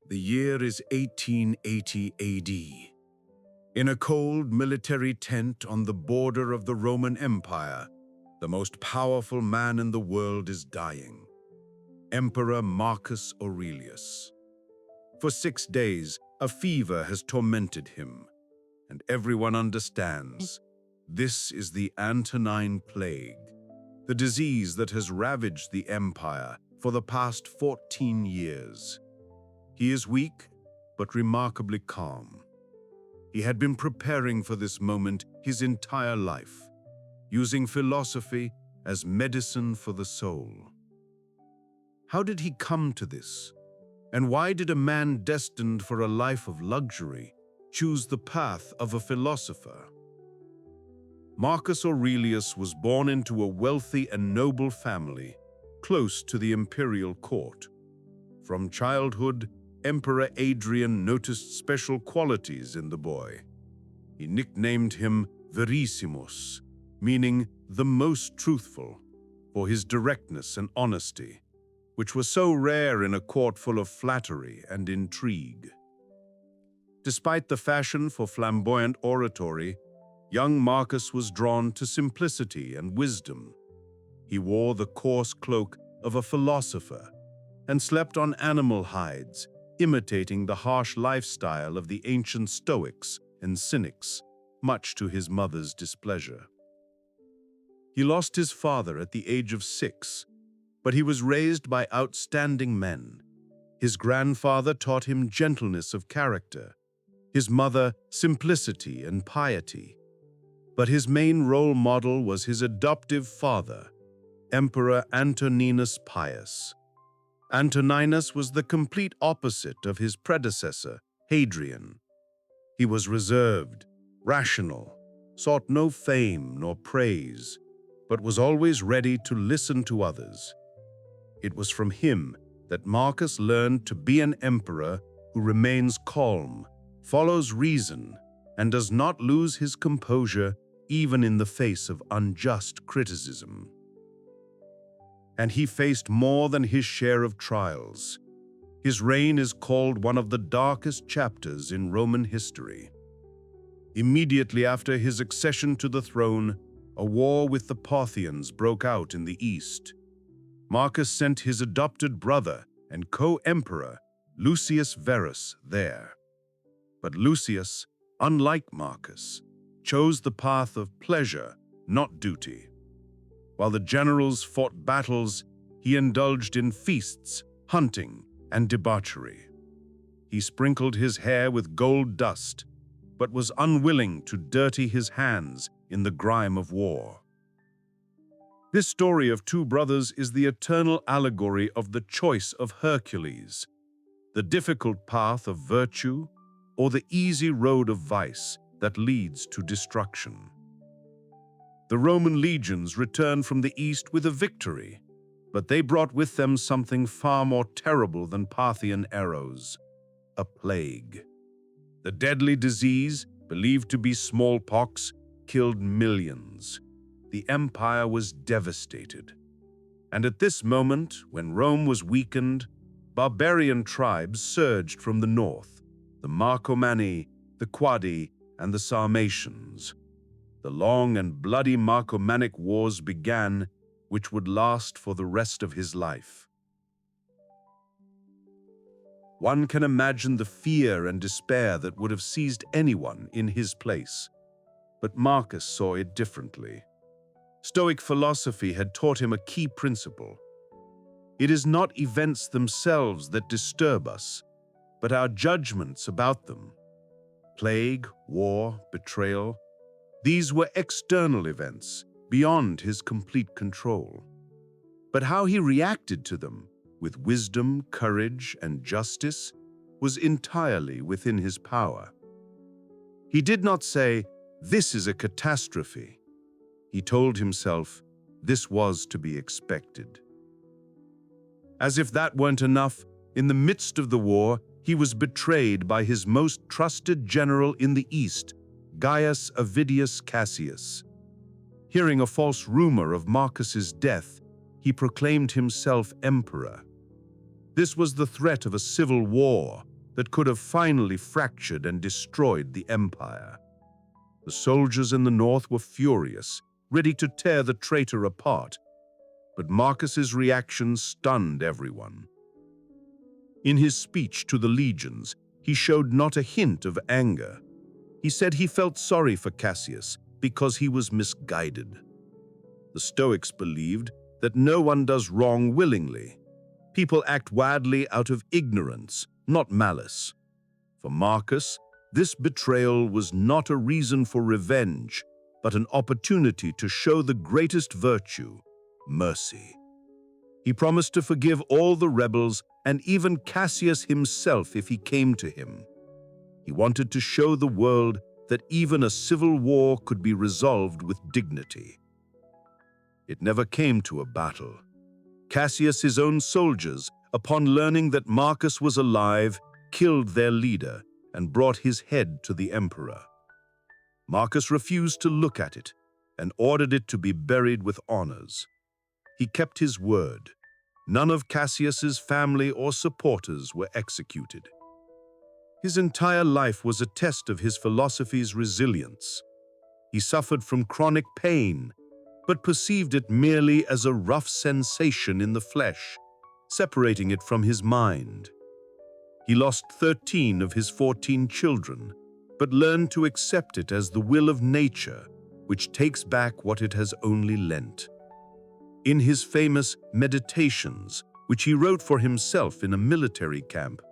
The year is 1880 AD. In a cold military tent on the border of the Roman Empire, the most powerful man in the world is dying. Emperor Marcus Aurelius. For 6 days, a fever has tormented him, and everyone understands this is the Antonine Plague, the disease that has ravaged the empire for the past 14 years. He is weak, but remarkably calm. He had been preparing for this moment his entire life, using philosophy as medicine for the soul. How did he come to this? And why did a man destined for a life of luxury choose the path of a philosopher? Marcus Aurelius was born into a wealthy and noble family, close to the imperial court. From childhood, Emperor Adrian noticed special qualities in the boy. He nicknamed him Verissimus, meaning the most truthful, for his directness and honesty, which was so rare in a court full of flattery and intrigue. Despite the fashion for flamboyant oratory, young Marcus was drawn to simplicity and wisdom. He wore the coarse cloak of a philosopher and slept on animal hides, imitating the harsh lifestyle of the ancient Stoics and Cynics, much to his mother's displeasure. He lost his father at the age of 6, but he was raised by outstanding men. His grandfather taught him gentleness of character, his mother simplicity and piety. But his main role model was his adoptive father, Emperor Antoninus Pius. Antoninus was the complete opposite of his predecessor, Hadrian. He was reserved, rational, sought no fame nor praise, but was always ready to listen to others. It was from him that Marcus learned to be an emperor who remains calm, follows reason, and does not lose his composure even in the face of unjust criticism. And he faced more than his share of trials. His reign is called one of the darkest chapters in Roman history. Immediately after his accession to the throne, a war with the Parthians broke out in the east. Marcus sent his adopted brother and co-emperor, Lucius Verus, there. But Lucius, unlike Marcus, chose the path of pleasure, not duty. While the generals fought battles, he indulged in feasts, hunting, and debauchery. He sprinkled his hair with gold dust, but was unwilling to dirty his hands in the grime of war. This story of two brothers is the eternal allegory of the choice of Hercules, the difficult path of virtue or the easy road of vice that leads to destruction. The Roman legions returned from the east with a victory, but they brought with them something far more terrible than Parthian arrows: a plague. The deadly disease, believed to be smallpox, killed millions. The empire was devastated. And at this moment, when Rome was weakened, barbarian tribes surged from the north: the Marcomanni, the Quadi, and the Sarmatians. The long and bloody Marcomannic Wars began, which would last for the rest of his life. One can imagine the fear and despair that would have seized anyone in his place. But Marcus saw it differently. Stoic philosophy had taught him a key principle. It is not events themselves that disturb us, but our judgments about them. Plague, war, betrayal, these were external events, beyond his complete control. But how he reacted to them, with wisdom, courage, and justice, was entirely within his power. He did not say, "This is a catastrophe." He told himself, "This was to be expected." As if that weren't enough, in the midst of the war, he was betrayed by his most trusted general in the East, Gaius Avidius Cassius. Hearing a false rumor of Marcus's death, he proclaimed himself emperor. This was the threat of a civil war, that could have finally fractured and destroyed the empire. The soldiers in the north were furious, ready to tear the traitor apart, but Marcus's reaction stunned everyone. In his speech to the legions, he showed not a hint of anger. He said he felt sorry for Cassius because he was misguided. The Stoics believed that no one does wrong willingly. People act wildly out of ignorance, not malice. For Marcus, this betrayal was not a reason for revenge, but an opportunity to show the greatest virtue, mercy. He promised to forgive all the rebels and even Cassius himself if he came to him. He wanted to show the world that even a civil war could be resolved with dignity. It never came to a battle. Cassius's own soldiers, upon learning that Marcus was alive, killed their leader and brought his head to the emperor. Marcus refused to look at it and ordered it to be buried with honors. He kept his word. None of Cassius's family or supporters were executed. His entire life was a test of his philosophy's resilience. He suffered from chronic pain, but perceived it merely as a rough sensation in the flesh, separating it from his mind. He lost 13 of his 14 children, but learned to accept it as the will of nature, which takes back what it has only lent. In his famous Meditations, which he wrote for himself in a military camp,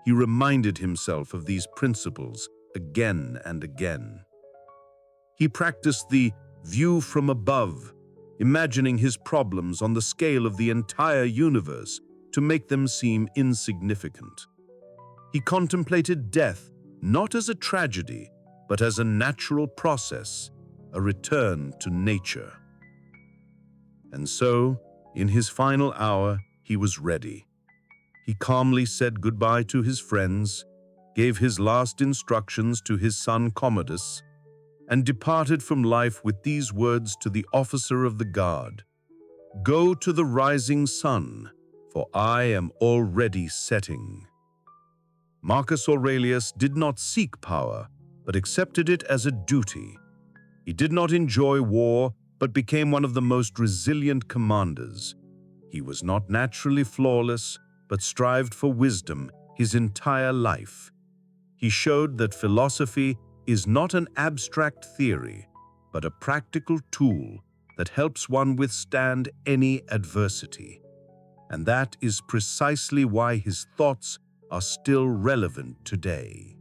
he reminded himself of these principles again and again. He practiced the view from above, imagining his problems on the scale of the entire universe to make them seem insignificant. He contemplated death not as a tragedy, but as a natural process, a return to nature. And so, in his final hour, he was ready. He calmly said goodbye to his friends, gave his last instructions to his son Commodus, and departed from life with these words to the officer of the guard: "Go to the rising sun, for I am already setting." Marcus Aurelius did not seek power, but accepted it as a duty. He did not enjoy war, but became one of the most resilient commanders. He was not naturally flawless, but strived for wisdom his entire life. He showed that philosophy is not an abstract theory, but a practical tool that helps one withstand any adversity. And that is precisely why his thoughts are still relevant today.